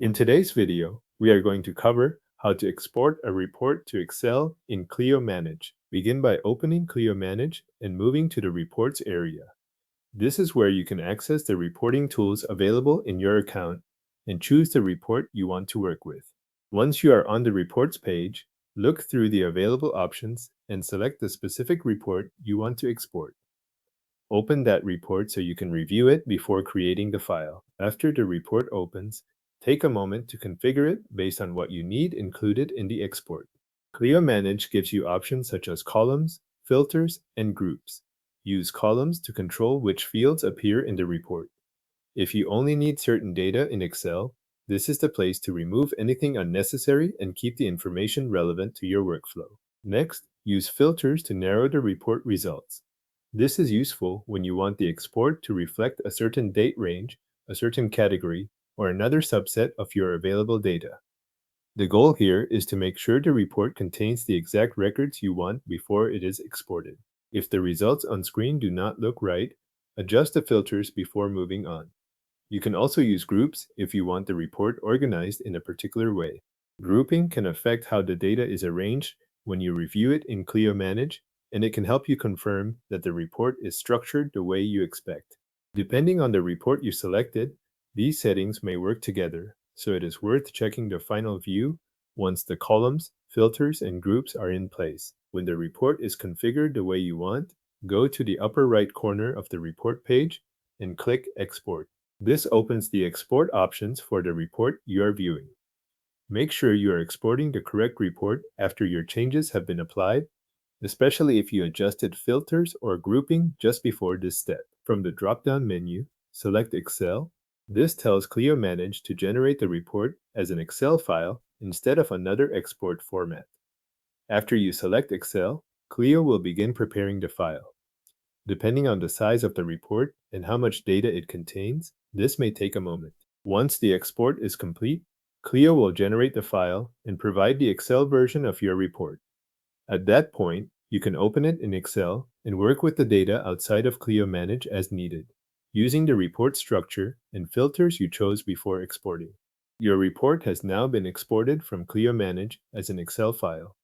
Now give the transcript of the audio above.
In today's video, we are going to cover how to export a report to Excel in Clio Manage. Begin by opening Clio Manage and moving to the Reports area. This is where you can access the reporting tools available in your account and choose the report you want to work with. Once you are on the Reports page, look through the available options and select the specific report you want to export. Open that report so you can review it before creating the file. After the report opens, take a moment to configure it based on what you need included in the export. Clio Manage gives you options such as columns, filters, and groups. Use columns to control which fields appear in the report. If you only need certain data in Excel, this is the place to remove anything unnecessary and keep the information relevant to your workflow. Next, use filters to narrow the report results. This is useful when you want the export to reflect a certain date range, a certain category, or another subset of your available data. The goal here is to make sure the report contains the exact records you want before it is exported. If the results on screen do not look right, adjust the filters before moving on. You can also use groups if you want the report organized in a particular way. Grouping can affect how the data is arranged when you review it in Clio Manage, and it can help you confirm that the report is structured the way you expect. Depending on the report you selected, these settings may work together, so it is worth checking the final view once the columns, filters, and groups are in place. When the report is configured the way you want, go to the upper right corner of the report page and click Export. This opens the export options for the report you are viewing. Make sure you are exporting the correct report after your changes have been applied, especially if you adjusted filters or grouping just before this step. From the drop-down menu, select Excel. This tells Clio Manage to generate the report as an Excel file instead of another export format. After you select Excel, Clio will begin preparing the file. Depending on the size of the report and how much data it contains, this may take a moment. Once the export is complete, Clio will generate the file and provide the Excel version of your report. At that point, you can open it in Excel and work with the data outside of Clio Manage as needed, using the report structure and filters you chose before exporting. Your report has now been exported from Clio Manage as an Excel file.